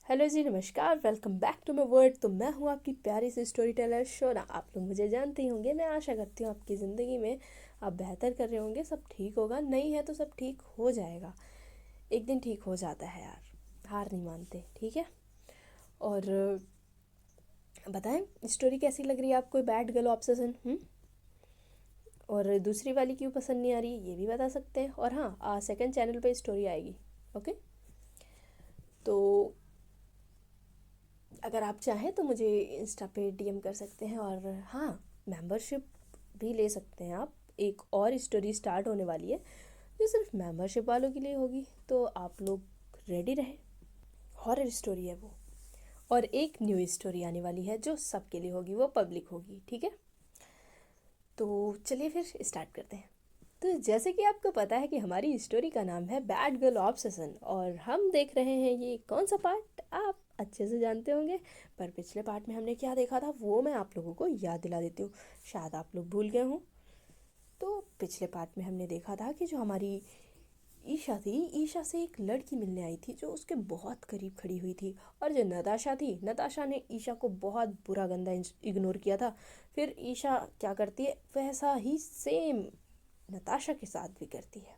Hello ji, नमस्कार। Welcome back to my word. तो मैं हूँ आपकी प्यारी सी स्टोरी टेलर शोना। आप लोग मुझे जानते ही होंगे। मैं आशा करती हूँ आपकी ज़िंदगी में आप बेहतर कर रहे होंगे, सब ठीक होगा। नहीं है तो सब ठीक हो जाएगा, एक दिन ठीक हो जाता है यार, हार नहीं मानते, ठीक है। और बताएं, स्टोरी कैसी लग रही है आपको? बैड गर्ल ऑब्सेशन और दूसरी वाली क्यों पसंद नहीं आ रही, ये भी बता सकते हैं। और हाँ, सेकंड चैनल पे स्टोरी आएगी। ओके, तो अगर आप चाहें तो मुझे इंस्टा पे डीएम कर सकते हैं। और हाँ, मेंबरशिप भी ले सकते हैं आप। एक और स्टोरी स्टार्ट होने वाली है जो सिर्फ मेंबरशिप वालों के लिए होगी, तो आप लोग रेडी रहे। हॉरर स्टोरी है वो, और एक न्यू स्टोरी आने वाली है जो सबके लिए होगी, वो पब्लिक होगी, ठीक है। तो चलिए फिर स्टार्ट करते हैं। तो जैसे कि आपको पता है कि हमारी स्टोरी का नाम है बैड गर्ल ऑब्सेशन, और हम देख रहे हैं ये कौन सा पार्ट, आप अच्छे से जानते होंगे। पर पिछले पार्ट में हमने क्या देखा था वो मैं आप लोगों को याद दिला देती हूँ, शायद आप लोग भूल गए हों। तो पिछले पार्ट में हमने देखा था कि जो हमारी ईशा थी, ईशा से एक लड़की मिलने आई थी जो उसके बहुत करीब खड़ी हुई थी। और जो नताशा थी, नताशा ने ईशा को बहुत बुरा गंदा इग्नोर किया था। फिर ईशा क्या करती है, वैसा ही सेम नताशा के साथ भी करती है।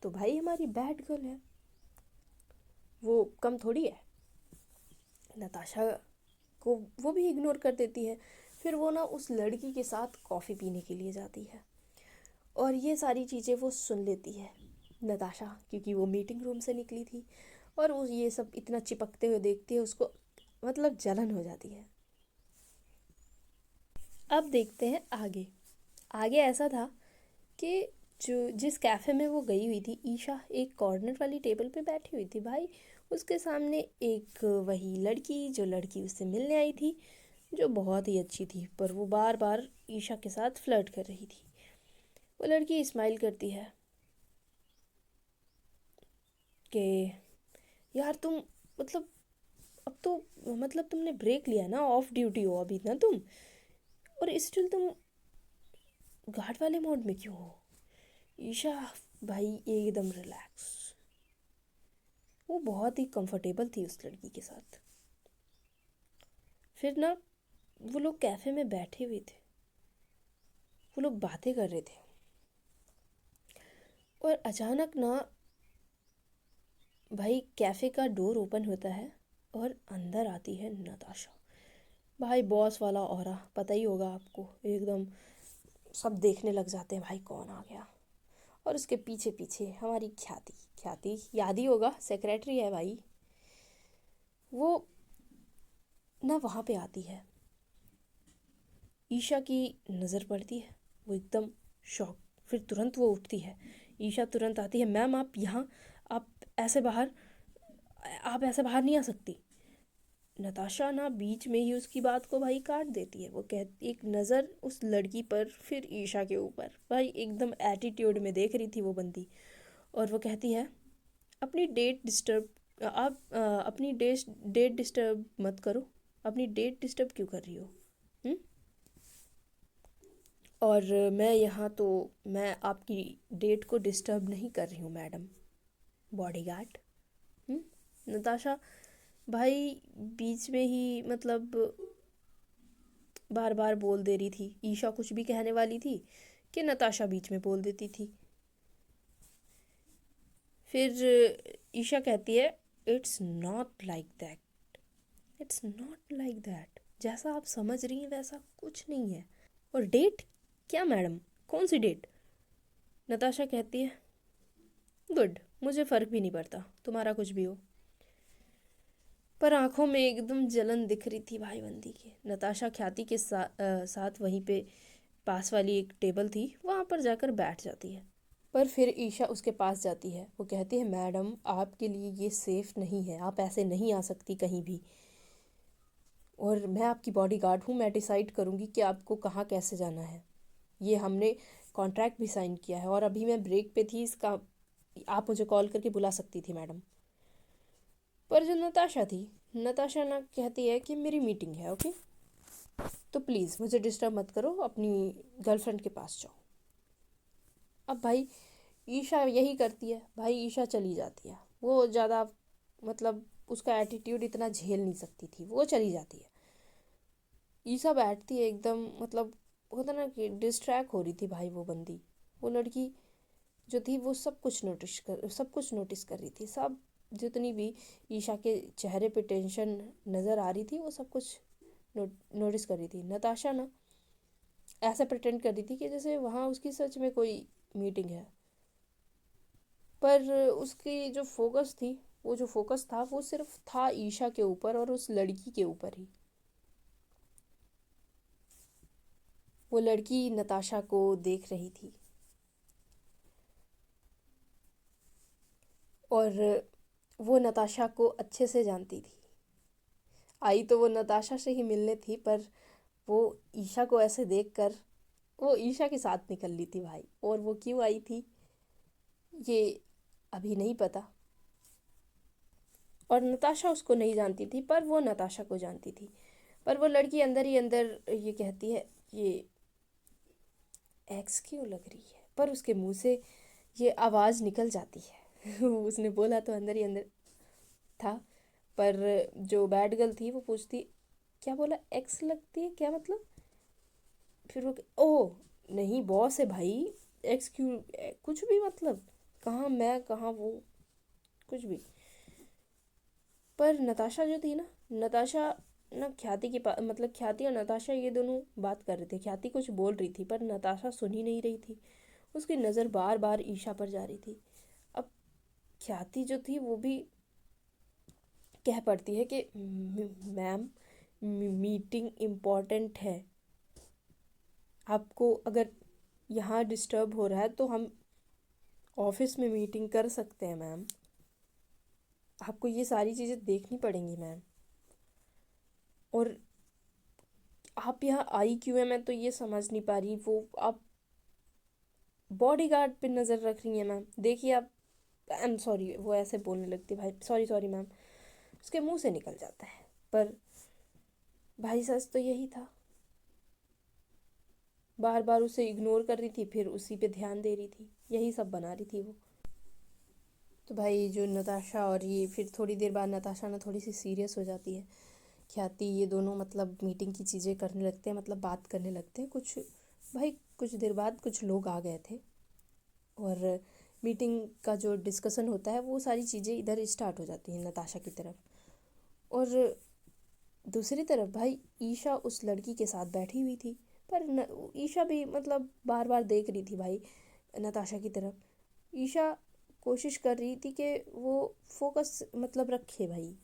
तो भाई हमारी बैड गर्ल है, वो कम थोड़ी है। नताशा को वो भी इग्नोर कर देती है। फिर वो ना उस लड़की के साथ कॉफ़ी पीने के लिए जाती है, और ये सारी चीज़ें वो सुन लेती है नताशा, क्योंकि वो मीटिंग रूम से निकली थी। और वो ये सब इतना चिपकते हुए देखती है, उसको मतलब जलन हो जाती है। अब देखते हैं आगे। आगे ऐसा था कि जो जिस कैफ़े में वो गई हुई थी ईशा, एक कॉर्नर वाली टेबल पे बैठी हुई थी भाई। उसके सामने एक वही लड़की, जो लड़की उससे मिलने आई थी, जो बहुत ही अच्छी थी, पर वो बार बार ईशा के साथ फ्लर्ट कर रही थी। वो लड़की स्माइल करती है कि यार तुम, मतलब अब तो, मतलब तुमने ब्रेक लिया ना, ऑफ ड्यूटी हो अभी ना तुम, और स्टिल तुम गार्ड वाले मोड में क्यों हो? ईशा भाई एकदम रिलैक्स, वो बहुत ही कंफर्टेबल थी उस लड़की के साथ। फिर ना वो लोग कैफ़े में बैठे हुए थे, वो लोग बातें कर रहे थे, और अचानक ना भाई कैफ़े का डोर ओपन होता है और अंदर आती है नताशा। भाई बॉस वाला ऑरा, पता ही होगा आपको, एकदम सब देखने लग जाते हैं भाई कौन आ गया। और उसके पीछे पीछे हमारी ख्याति, ख्याति याद ही होगा, सेक्रेटरी है भाई। वो ना वहाँ पे आती है, ईशा की नज़र पड़ती है, वो एकदम शॉक। फिर तुरंत वो उठती है, ईशा तुरंत आती है, मैम आप यहाँ, आप ऐसे बाहर, आप ऐसे बाहर नहीं आ सकती। नताशा ना बीच में ही उसकी बात को भाई काट देती है। वो कह, एक नज़र उस लड़की पर, फिर ईशा के ऊपर, भाई एकदम एटीट्यूड में देख रही थी वो बंदी। और वो कहती है, अपनी डेट डिस्टर्ब, आप अपनी डेट डिस्टर्ब मत करो। अपनी डेट डिस्टर्ब क्यों कर रही हो? हुँ? और मैं यहाँ तो, मैं आपकी डेट को डिस्टर्ब नहीं कर रही हूँ मैडम, बॉडीगार्ड। नताशा भाई बीच में ही, मतलब बार बार बोल दे रही थी। ईशा कुछ भी कहने वाली थी कि नताशा बीच में बोल देती थी। फिर ईशा कहती है, it's not like that, it's not like that, जैसा आप समझ रही हैं वैसा कुछ नहीं है। और डेट? क्या मैडम, कौन सी डेट? नताशा कहती है, गुड, मुझे फ़र्क भी नहीं पड़ता तुम्हारा कुछ भी हो। पर आंखों में एकदम जलन दिख रही थी भाई बंदी के। नताशा ख्याति के साथ वहीं पे पास वाली एक टेबल थी, वहाँ पर जाकर बैठ जाती है। पर फिर ईशा उसके पास जाती है, वो कहती है, मैडम आपके लिए ये सेफ़ नहीं है, आप ऐसे नहीं आ सकती कहीं भी। और मैं आपकी बॉडीगार्ड हूँ, मैं डिसाइड करूँगी कि आपको कहाँ कैसे जाना है। ये हमने कॉन्ट्रैक्ट भी साइन किया है, और अभी मैं ब्रेक पे थी, इसका आप मुझे कॉल करके बुला सकती थी मैडम। पर जो नताशा थी, नताशा ना कहती है कि मेरी मीटिंग है, ओके, तो प्लीज़ मुझे डिस्टर्ब मत करो, अपनी गर्लफ्रेंड के पास जाओ। अब भाई ईशा यही करती है, भाई ईशा चली जाती है। वो ज़्यादा, मतलब उसका एटीट्यूड इतना झेल नहीं सकती थी, वो चली जाती है। ईशा बैठती है एकदम, मतलब होता ना कि डिस्ट्रैक्ट हो रही थी भाई वो बंदी। वो लड़की जो थी वो सब कुछ नोटिस कर रही थी। सब जितनी भी ईशा के चेहरे पे टेंशन नज़र आ रही थी वो सब कुछ नोटिस कर रही थी। नताशा ना ऐसा प्रिटेंड कर रही थी कि जैसे वहाँ उसकी सच में कोई मीटिंग है, पर उसकी जो फोकस थी, वो जो फोकस था वो सिर्फ था ईशा के ऊपर और उस लड़की के ऊपर ही। वो लड़की नताशा को देख रही थी और वो नताशा को अच्छे से जानती थी। आई तो वो नताशा से ही मिलने थी, पर वो ईशा को ऐसे देखकर वो ईशा के साथ निकल ली थी भाई। और वो क्यों आई थी ये अभी नहीं पता, और नताशा उसको नहीं जानती थी पर वो नताशा को जानती थी। पर वो लड़की अंदर ही अंदर ये कहती है, ये एक्स क्यों लग रही है, पर उसके मुंह से ये आवाज़ निकल जाती है। उसने बोला तो अंदर ही अंदर था, पर जो बैड गर्ल थी वो पूछती, क्या बोला, एक्स लगती है क्या मतलब? फिर वो ओह नहीं बॉस है भाई, एक्स क्यों कुछ भी मतलब, कहाँ मैं कहाँ वो, कुछ भी। पर नताशा जो थी ना, नताशा ना ख्याति के पास, मतलब ख्याति और नताशा ये दोनों बात कर रहे थे। ख्याति कुछ बोल रही थी पर नताशा सुन ही नहीं रही थी। उसकी नज़र बार बार ईशा पर जा रही थी। अब ख्याति जो थी वो भी कह पड़ती है कि मैम मीटिंग इम्पॉर्टेंट है, आपको अगर यहाँ डिस्टर्ब हो रहा है तो हम ऑफिस में मीटिंग कर सकते हैं मैम, आपको ये सारी चीज़ें देखनी पड़ेंगी मैम। और आप यहाँ आई क्यों है मैं तो ये समझ नहीं पा रही। वो आप बॉडीगार्ड पे नज़र रख रही हैं मैम, देखिए आप, आई एम सॉरी, वो ऐसे बोलने लगती भाई, सॉरी सॉरी मैम, उसके मुंह से निकल जाता है। पर भाई सच तो यही था, बार बार उसे इग्नोर कर रही थी फिर उसी पे ध्यान दे रही थी, यही सब बना रही थी वो। तो भाई जो नताशा और ये, फिर थोड़ी देर बाद नताशा ना थोड़ी सी सीरियस हो जाती है। ख्याति ये दोनों मतलब मीटिंग की चीज़ें करने लगते हैं, मतलब बात करने लगते हैं कुछ। भाई कुछ देर बाद कुछ लोग आ गए थे और मीटिंग का जो डिस्कशन होता है वो सारी चीज़ें इधर स्टार्ट हो जाती हैं नताशा की तरफ। और दूसरी तरफ भाई ईशा उस लड़की के साथ बैठी हुई थी, पर ईशा भी मतलब बार बार देख रही थी भाई नताशा की तरफ। ईशा कोशिश कर रही थी कि वो फोकस मतलब रखे भाई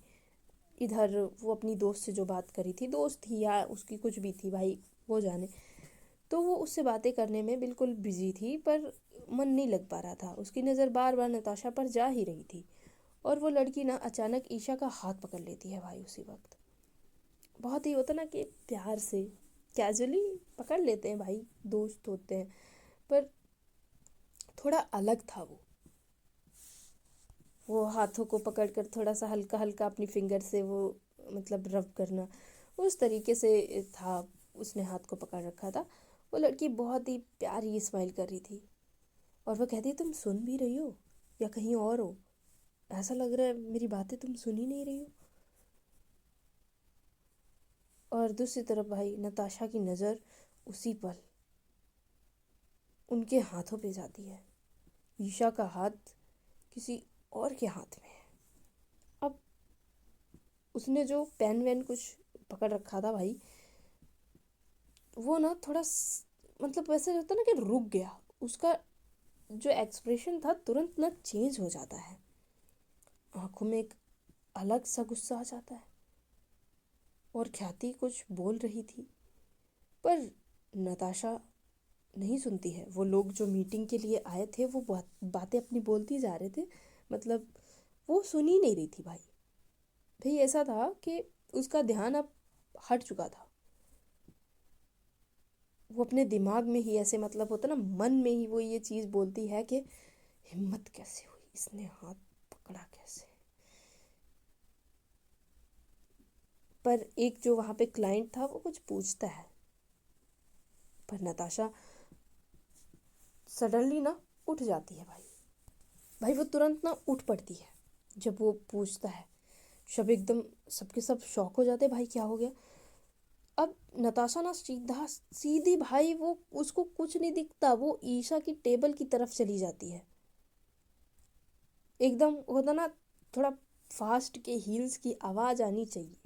इधर। वो अपनी दोस्त से जो बात करी थी, दोस्त थी या उसकी कुछ भी थी भाई, वो जाने, तो वो उससे बातें करने में बिल्कुल बिजी थी, पर मन नहीं लग पा रहा था। उसकी नज़र बार बार नताशा पर जा ही रही थी। और वो लड़की ना अचानक ईशा का हाथ पकड़ लेती है भाई उसी वक्त। बहुत ही होता ना कि प्यार से कैजुअली पकड़ लेते हैं भाई, दोस्त होते हैं, पर थोड़ा अलग था वो हाथों को पकड़कर थोड़ा सा हल्का हल्का अपनी फिंगर से वो मतलब रब करना, उस तरीके से था। उसने हाथ को पकड़ रखा था। वो लड़की बहुत ही प्यारी स्माइल कर रही थी और वो कहती है, तुम सुन भी रही हो या कहीं और हो, ऐसा लग रहा है मेरी बातें तुम सुन ही नहीं रही हो। और दूसरी तरफ भाई नताशा की नज़र उसी पल उनके हाथों पे जाती है। ईशा का हाथ किसी और के हाथ में है। अब उसने जो पेन वेन कुछ पकड़ रखा था भाई, वो ना थोड़ा मतलब वैसे होता ना कि रुक गया। उसका जो एक्सप्रेशन था तुरंत ना चेंज हो जाता है, आंखों में एक अलग सा गुस्सा आ जाता है। और ख्याति कुछ बोल रही थी पर नताशा नहीं सुनती है। वो लोग जो मीटिंग के लिए आए थे वो बातें अपनी बोलती जा रहे थे, मतलब वो सुन ही नहीं रही थी भाई। भाई ऐसा था कि उसका ध्यान अब हट चुका था। वो अपने दिमाग में ही ऐसे मतलब होता ना, मन में ही वो ये चीज़ बोलती है कि हिम्मत कैसे हुई, इसने हाथ पकड़ा कैसे। पर एक जो वहाँ पे क्लाइंट था वो कुछ पूछता है, पर नताशा सडनली ना उठ जाती है भाई। भाई वो तुरंत ना उठ पड़ती है जब वो पूछता है। सब एकदम सबके सब शॉक हो जाते, भाई क्या हो गया। अब नताशा ना सीधी भाई, वो उसको कुछ नहीं दिखता, वो ईशा की टेबल की तरफ चली जाती है। एकदम होता ना, थोड़ा फास्ट के हील्स की आवाज़ आनी चाहिए।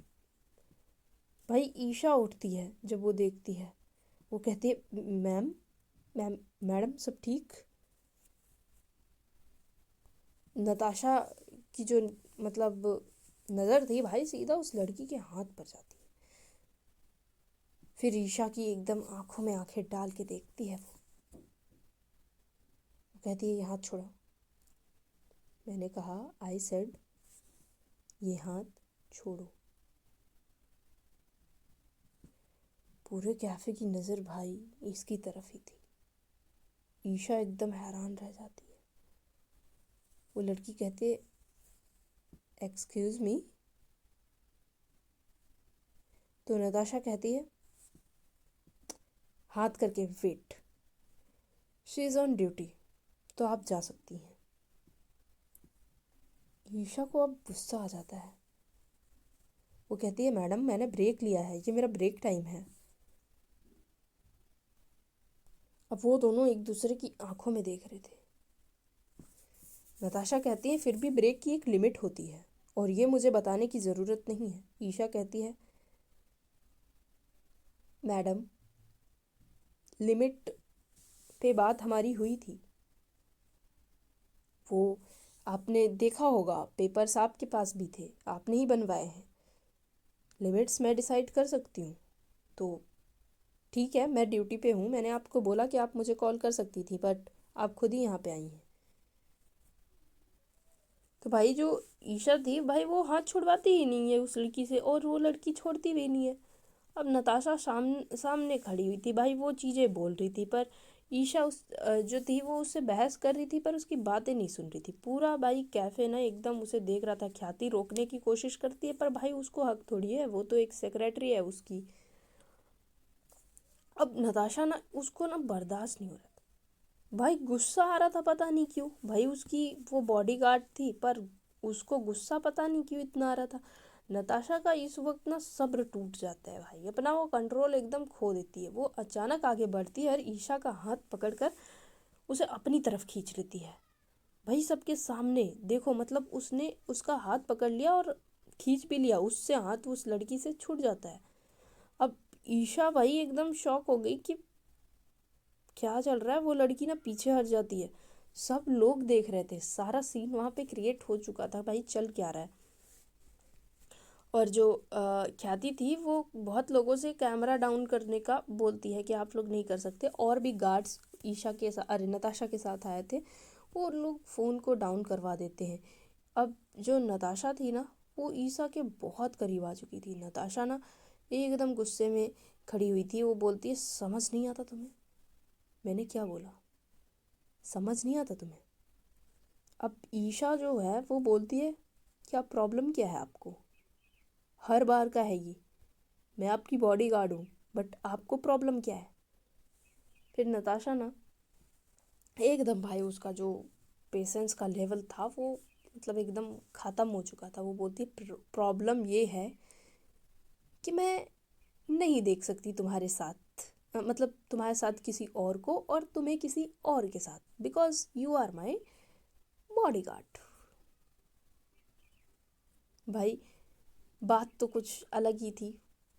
भाई ईशा उठती है जब वो देखती है, वो कहती है मैम, मैम, मैडम सब ठीक। नताशा की जो मतलब नज़र थी भाई सीधा उस लड़की के हाथ पर जाती है। फिर ईशा की एकदम आंखों में आंखें डाल के देखती है वो कहती है ये हाथ छोड़ो। मैंने कहा, आई सेड ये हाथ छोड़ो। पूरे कैफे की नज़र भाई इसकी तरफ ही थी। ईशा एकदम हैरान रह जाती है। वो लड़की कहती है एक्सक्यूज़ मी। तो नताशा कहती है हाथ करके wait, she is on duty, तो आप जा सकती हैं। ईशा को अब गुस्सा आ जाता है। वो कहती है मैडम मैंने ब्रेक लिया है, ये मेरा ब्रेक टाइम है। अब वो दोनों एक दूसरे की आंखों में देख रहे थे। नताशा कहती है फिर भी ब्रेक की एक लिमिट होती है और ये मुझे बताने की ज़रूरत नहीं है। ईशा कहती है मैडम लिमिट पे बात हमारी हुई थी, वो आपने देखा होगा, पेपर्स आपके पास भी थे, आपने ही बनवाए हैं। लिमिट्स मैं डिसाइड कर सकती हूँ, तो ठीक है मैं ड्यूटी पे हूँ, मैंने आपको बोला कि आप मुझे कॉल कर सकती थी बट आप खुद ही यहाँ पे आई हैं। तो भाई जो ईशा थी भाई वो हाथ छुड़वाती ही नहीं है उस लड़की से और वो लड़की छोड़ती भी नहीं है। अब नताशा सामने खड़ी हुई थी भाई, वो चीज़ें बोल रही थी पर ईशा जो थी वो उससे बहस कर रही थी पर उसकी बातें नहीं सुन रही थी। पूरा भाई कैफे ना एकदम उसे देख रहा था। ख्याति रोकने की कोशिश करती है पर भाई उसको हक थोड़ी है, वो तो एक सेक्रेटरी है उसकी। अब नताशा ना उसको ना बर्दाश्त नहीं हो रहा था भाई, गुस्सा आ रहा था पता नहीं क्यों। भाई उसकी वो बॉडीगार्ड थी पर उसको गुस्सा पता नहीं क्यों इतना आ रहा था। नताशा का इस वक्त ना सब्र टूट जाता है भाई, अपना वो कंट्रोल एकदम खो देती है। वो अचानक आगे बढ़ती है और ईशा का हाथ पकड़कर उसे अपनी तरफ खींच लेती है। भाई सबके सामने देखो, मतलब उसने उसका हाथ पकड़ लिया और खींच भी लिया, उससे हाथ उस लड़की से छूट जाता है। अब ईशा भाई एकदम शॉक हो गई कि क्या चल रहा है। वो लड़की ना पीछे हट जाती है। सब लोग देख रहे थे, सारा सीन वहाँ पे क्रिएट हो चुका था भाई, चल क्या रहा है। और जो ख्याति थी वो बहुत लोगों से कैमरा डाउन करने का बोलती है कि आप लोग नहीं कर सकते। और भी गार्ड्स ईशा के साथ, अरे नताशा के साथ आए थे, वो लोग फ़ोन को डाउन करवा देते हैं। अब जो नताशा थी ना वो ईशा के बहुत करीब आ चुकी थी। नताशा ना एकदम गुस्से में खड़ी हुई थी। वो बोलती है समझ नहीं आता तुम्हें, मैंने क्या बोला, समझ नहीं आता तुम्हें। अब ईशा जो है वो बोलती है क्या प्रॉब्लम क्या है आपको, हर बार का है ये, मैं आपकी बॉडीगार्ड हूँ बट आपको प्रॉब्लम क्या है। फिर नताशा ना एकदम भाई उसका जो पेशेंस का लेवल था वो मतलब एकदम ख़त्म हो चुका था। वो बोलती है प्रॉब्लम ये है कि मैं नहीं देख सकती तुम्हारे साथ, मतलब तुम्हारे साथ किसी और को और तुम्हें किसी और के साथ, because you are my bodyguard. भाई बात तो कुछ अलग ही थी।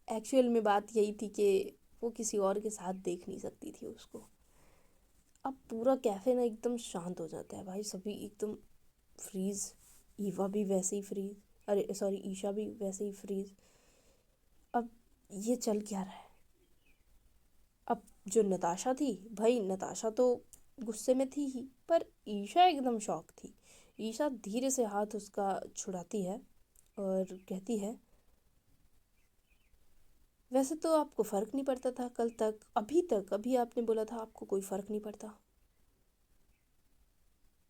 एक्चुअल में बात यही थी कि वो किसी और के साथ देख नहीं सकती थी उसको। अब पूरा कैफ़े ना एकदम शांत हो जाता है भाई, सभी एकदम फ्रीज। ईवा भी वैसे ही फ्रीज, अरे सॉरी ईशा भी वैसे ही फ्रीज। अब ये चल क्या रहा है। अब जो नताशा थी भाई, नताशा तो गुस्से में थी ही पर ईशा एकदम शॉक थी। ईशा धीरे से हाथ उसका छुड़ाती है और कहती है वैसे तो आपको फ़र्क नहीं पड़ता था कल तक, अभी तक, अभी आपने बोला था आपको कोई फ़र्क नहीं पड़ता।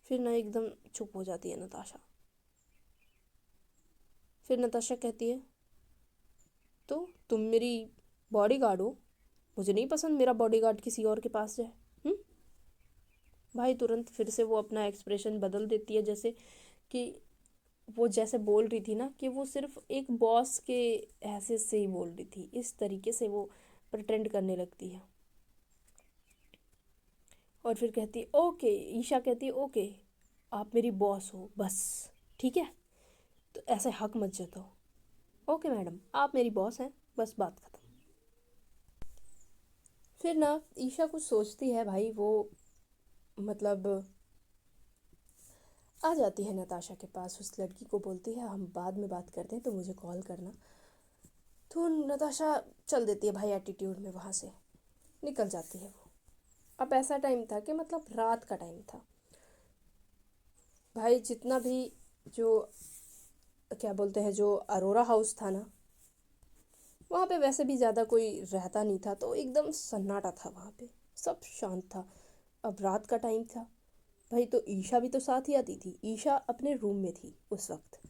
फिर ना एकदम चुप हो जाती है नताशा। फिर नताशा कहती है तो तुम मेरी बॉडीगार्ड हो, मुझे नहीं पसंद मेरा बॉडीगार्ड किसी और के पास जाए। हम्म। भाई तुरंत फिर से वो अपना एक्सप्रेशन बदल देती है, जैसे कि वो जैसे बोल रही थी ना कि वो सिर्फ एक बॉस के हैसियत से ही बोल रही थी, इस तरीके से वो प्रटेंड करने लगती है। और फिर कहती है ओके, ईशा कहती है ओके, आप मेरी बॉस हो बस, ठीक है, तो ऐसे हक मत जताओ। ओके मैडम, आप मेरी बॉस हैं, बस बात खत्म। फिर ना ईशा कुछ सोचती है भाई, वो मतलब आ जाती है नताशा के पास, उस लड़की को बोलती है हम बाद में बात करते हैं, तो मुझे कॉल करना। तो नताशा चल देती है भाई एटीट्यूड में, वहाँ से निकल जाती है वो। अब ऐसा टाइम था कि मतलब रात का टाइम था भाई, जितना भी जो क्या बोलते हैं, जो अरोरा हाउस था ना, वहाँ पे वैसे भी ज़्यादा कोई रहता नहीं था, तो एकदम सन्नाटा था वहाँ पे, सब शांत था। अब रात का टाइम था भाई, तो ईशा भी तो साथ ही आती थी। ईशा अपने रूम में थी उस वक्त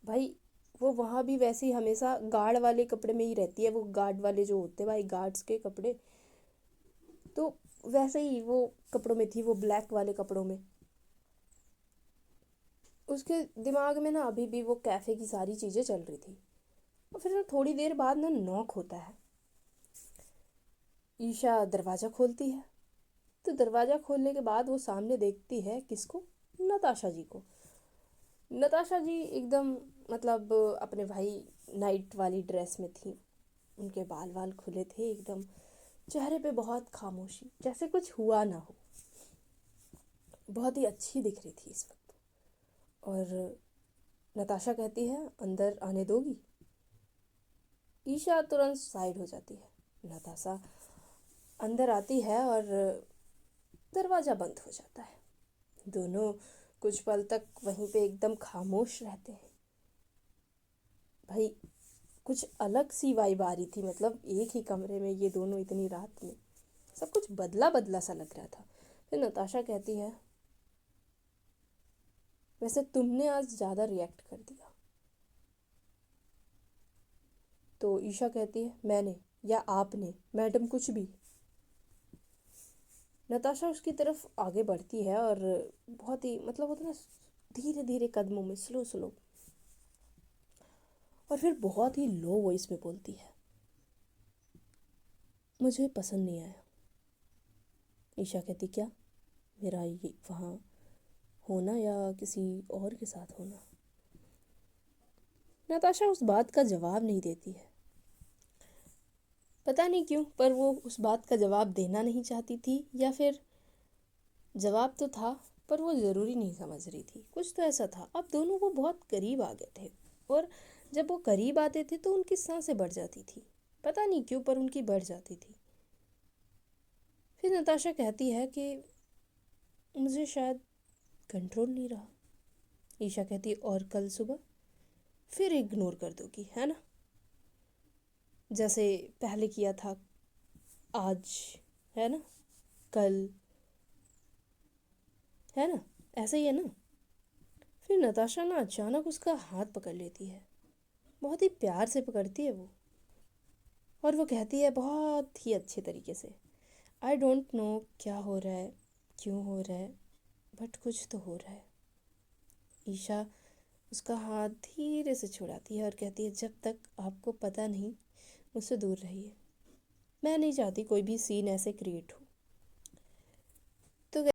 भाई। वो वहाँ भी वैसे ही हमेशा गार्ड वाले कपड़े में ही रहती है, वो गार्ड वाले जो होते हैं भाई, गार्ड्स के कपड़े, तो वैसे ही वो कपड़ों में थी, वो ब्लैक वाले कपड़ों में। उसके दिमाग में ना अभी भी वो कैफ़े की सारी चीज़ें चल रही थी। और फिर ना थोड़ी देर बाद ना नॉक होता है। ईशा दरवाज़ा खोलती है, तो दरवाज़ा खोलने के बाद वो सामने देखती है किसको, नताशा जी को। नताशा जी एकदम मतलब अपने भाई नाइट वाली ड्रेस में थी, उनके बाल वाल खुले थे एकदम, चेहरे पे बहुत खामोशी, जैसे कुछ हुआ ना हो, बहुत ही अच्छी दिख रही थी इस वक्त। और नताशा कहती है अंदर आने दोगी। ईशा तुरंत साइड हो जाती है। नताशा अंदर आती है और दरवाज़ा बंद हो जाता है। दोनों कुछ पल तक वहीं पे एकदम खामोश रहते हैं भाई। कुछ अलग सी वाइब आ रही थी, मतलब एक ही कमरे में ये दोनों इतनी रात में, सब कुछ बदला बदला सा लग रहा था। फिर नताशा कहती है वैसे तुमने आज ज़्यादा रिएक्ट कर दिया। तो ईशा कहती है मैंने या आपने मैडम, कुछ भी। नताशा उसकी तरफ आगे बढ़ती है और बहुत ही मतलब होता है ना, धीरे धीरे कदमों में, स्लो स्लो, और फिर बहुत ही लो वॉइस में बोलती है मुझे पसंद नहीं आया। ईशा कहती क्या, मेरा ये वहाँ होना या किसी और के साथ होना। नताशा उस बात का जवाब नहीं देती है, पता नहीं क्यों, पर वो उस बात का जवाब देना नहीं चाहती थी, या फिर जवाब तो था पर वो ज़रूरी नहीं समझ रही थी, कुछ तो ऐसा था। अब दोनों वो बहुत करीब आ गए थे, और जब वो करीब आते थे तो उनकी सांसें बढ़ जाती थी, पता नहीं क्यों पर उनकी बढ़ जाती थी। फिर नताशा कहती है कि मुझे शायद कंट्रोल नहीं रहा। ईशा कहती है और कल सुबह फिर इग्नोर कर दोगी है ना, जैसे पहले किया था, आज, है ना, कल, है ना, ऐसा ही है ना। फिर नताशा ना अचानक उसका हाथ पकड़ लेती है, बहुत ही प्यार से पकड़ती है वो, और वो कहती है बहुत ही अच्छे तरीके से, आई डोंट नो क्या हो रहा है, क्यों हो रहा है, बट कुछ तो हो रहा है। ईशा उसका हाथ धीरे से छुड़ाती है और कहती है जब तक आपको पता नहीं, मुझसे दूर रहिए। मैं नहीं चाहती कोई भी सीन ऐसे क्रिएट हो।